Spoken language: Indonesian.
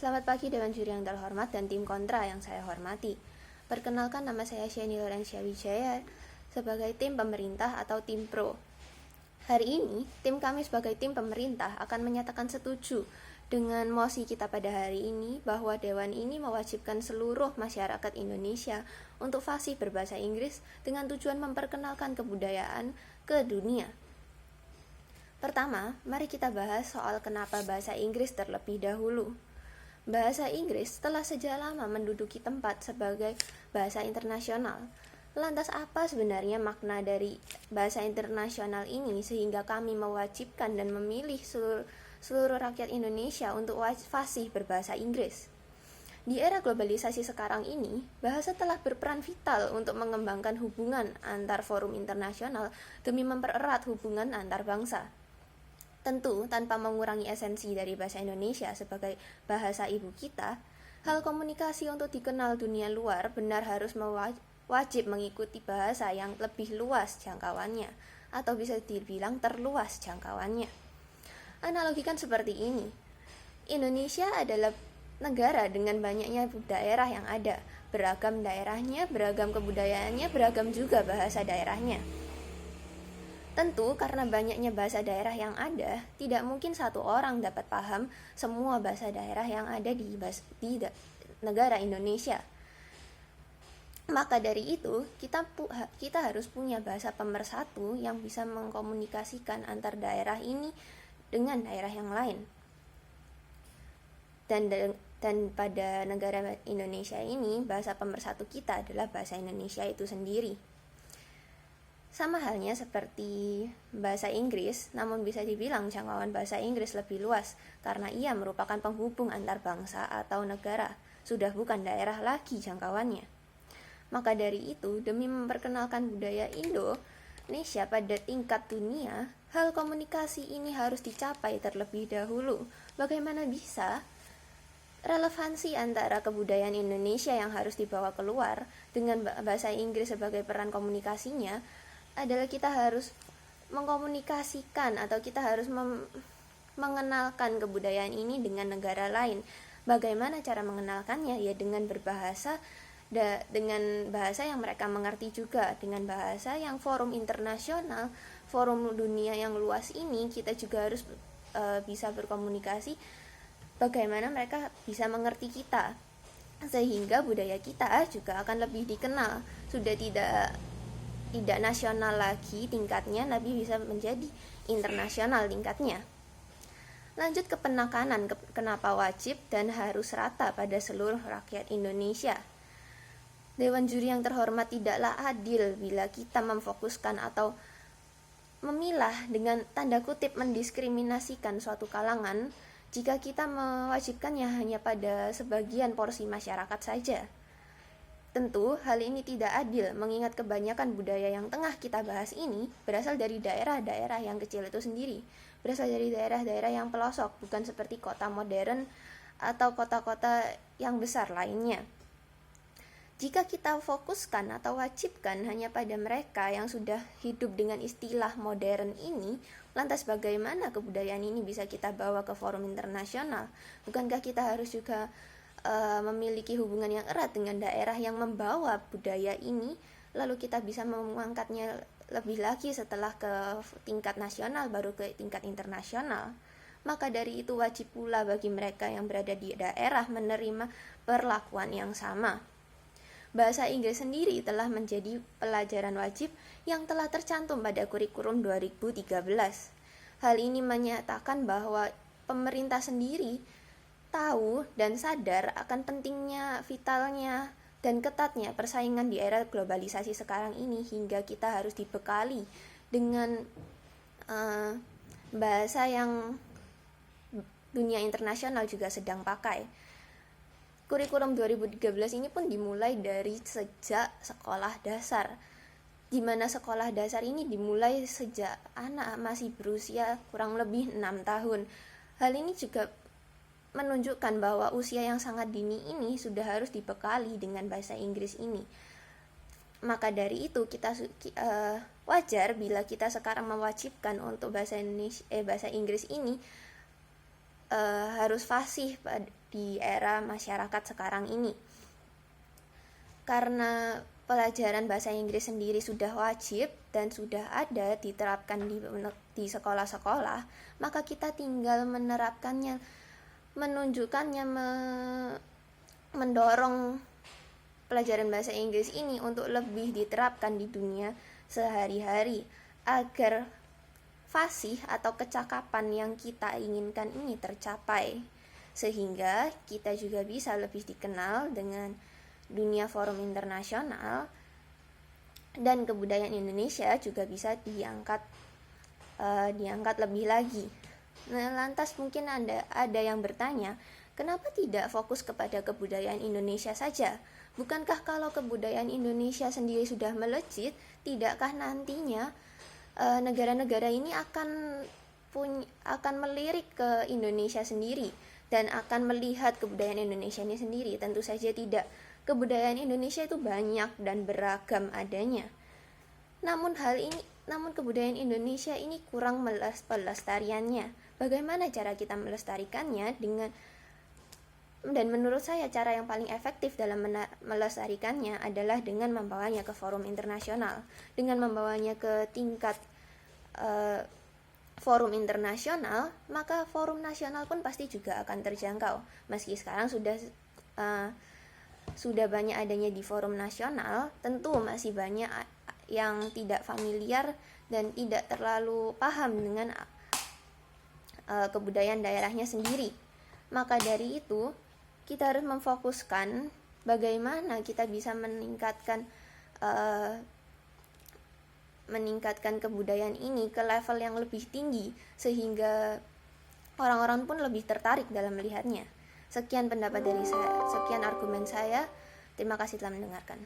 Selamat pagi Dewan Juri yang terhormat dan tim kontra yang saya hormati. Perkenalkan, nama saya Sheni Lorencia Wijaya sebagai tim pemerintah atau tim pro. Hari ini, tim kami sebagai tim pemerintah akan menyatakan setuju dengan mosi kita pada hari ini bahwa Dewan ini mewajibkan seluruh masyarakat Indonesia untuk fasih berbahasa Inggris dengan tujuan memperkenalkan kebudayaan ke dunia. Pertama, mari kita bahas soal kenapa bahasa Inggris terlebih dahulu. Bahasa Inggris telah sejak lama menduduki tempat sebagai bahasa internasional. Lantas apa sebenarnya makna dari bahasa internasional ini sehingga kami mewajibkan dan memilih seluruh rakyat Indonesia untuk fasih berbahasa Inggris? Di era globalisasi sekarang ini, bahasa telah berperan vital untuk mengembangkan hubungan antar forum internasional demi mempererat hubungan antar bangsa. Tentu, tanpa mengurangi esensi dari bahasa Indonesia sebagai bahasa ibu kita, hal komunikasi untuk dikenal dunia luar benar harus wajib mengikuti bahasa yang lebih luas jangkauannya, atau bisa dibilang terluas jangkauannya. Analogikan seperti ini, Indonesia adalah negara dengan banyaknya daerah yang ada, beragam daerahnya, beragam kebudayaannya, beragam juga bahasa daerahnya. Tentu, karena banyaknya bahasa daerah yang ada, tidak mungkin satu orang dapat paham semua bahasa daerah yang ada di negara Indonesia. Maka dari itu, kita harus punya bahasa pemersatu yang bisa mengkomunikasikan antar daerah ini dengan daerah yang lain. Dan pada negara Indonesia ini, bahasa pemersatu kita adalah bahasa Indonesia itu sendiri. Sama halnya seperti bahasa Inggris, namun bisa dibilang jangkauan bahasa Inggris lebih luas karena ia merupakan penghubung antar bangsa atau negara, sudah bukan daerah lagi jangkauannya. Maka dari itu, demi memperkenalkan budaya Indonesia pada tingkat dunia, hal komunikasi ini harus dicapai terlebih dahulu. Bagaimana bisa relevansi antara kebudayaan Indonesia yang harus dibawa keluar dengan bahasa Inggris sebagai peran komunikasinya adalah kita harus mengkomunikasikan atau kita harus mengenalkan kebudayaan ini dengan negara lain. Bagaimana cara mengenalkannya? Ya dengan berbahasa dengan bahasa yang mereka mengerti juga, dengan bahasa yang forum internasional, forum dunia yang luas ini kita juga harus bisa berkomunikasi bagaimana mereka bisa mengerti kita, sehingga budaya kita juga akan lebih dikenal. Sudah tidak nasional lagi tingkatnya, tapi bisa menjadi internasional tingkatnya. Lanjut ke penekanan kenapa wajib dan harus rata pada seluruh rakyat Indonesia. Dewan Juri yang terhormat, tidaklah adil bila kita memfokuskan atau memilah dengan tanda kutip mendiskriminasikan suatu kalangan jika kita mewajibkannya hanya pada sebagian porsi masyarakat saja. Tentu, hal ini tidak adil mengingat kebanyakan budaya yang tengah kita bahas ini berasal dari daerah-daerah yang kecil itu sendiri, berasal dari daerah-daerah yang pelosok, bukan seperti kota modern atau kota-kota yang besar lainnya. Jika kita fokuskan atau wajibkan hanya pada mereka yang sudah hidup dengan istilah modern ini, lantas bagaimana kebudayaan ini bisa kita bawa ke forum internasional? Bukankah kita harus juga memiliki hubungan yang erat dengan daerah yang membawa budaya ini, lalu kita bisa mengangkatnya lebih lagi setelah ke tingkat nasional baru ke tingkat internasional. Maka dari itu wajib pula bagi mereka yang berada di daerah menerima perlakuan yang sama. Bahasa Inggris sendiri telah menjadi pelajaran wajib yang telah tercantum pada kurikulum 2013. Hal ini menyatakan bahwa pemerintah sendiri tahu dan sadar akan pentingnya, vitalnya, dan ketatnya persaingan di era globalisasi sekarang ini, hingga kita harus dibekali dengan bahasa yang dunia internasional juga sedang pakai. Kurikulum 2013 ini pun dimulai dari sejak sekolah dasar, di mana sekolah dasar ini dimulai sejak anak masih berusia kurang lebih 6 tahun. Hal ini juga menunjukkan bahwa usia yang sangat dini ini sudah harus dibekali dengan bahasa Inggris ini. Maka dari itu kita wajar bila kita sekarang mewajibkan untuk bahasa Inggris ini harus fasih di era masyarakat sekarang ini. Karena pelajaran bahasa Inggris sendiri sudah wajib dan sudah ada diterapkan di sekolah-sekolah, maka kita tinggal menerapkannya, menunjukkannya, mendorong pelajaran bahasa Inggris ini untuk lebih diterapkan di dunia sehari-hari agar fasih atau kecakapan yang kita inginkan ini tercapai, sehingga kita juga bisa lebih dikenal dengan dunia forum internasional dan kebudayaan Indonesia juga bisa diangkat lebih lagi. Nah, lantas mungkin ada yang bertanya, kenapa tidak fokus kepada kebudayaan Indonesia saja? Bukankah kalau kebudayaan Indonesia sendiri sudah melejit, tidakkah nantinya negara-negara ini akan melirik ke Indonesia sendiri dan akan melihat kebudayaan Indonesia ini sendiri? Tentu saja tidak. Kebudayaan Indonesia itu banyak dan beragam adanya. Namun kebudayaan Indonesia ini kurang pelestariannya. Bagaimana cara kita melestarikannya dan menurut saya cara yang paling efektif dalam melestarikannya adalah dengan membawanya ke forum internasional. Dengan membawanya ke tingkat forum internasional, maka forum nasional pun pasti juga akan terjangkau. Meski sekarang sudah banyak adanya di forum nasional, tentu masih banyak yang tidak familiar dan tidak terlalu paham dengan kebudayaan daerahnya sendiri. Maka dari itu, kita harus memfokuskan bagaimana kita bisa meningkatkan kebudayaan ini ke level yang lebih tinggi, sehingga orang-orang pun lebih tertarik dalam melihatnya. Sekian pendapat dari saya, sekian argumen saya. Terima kasih telah mendengarkan.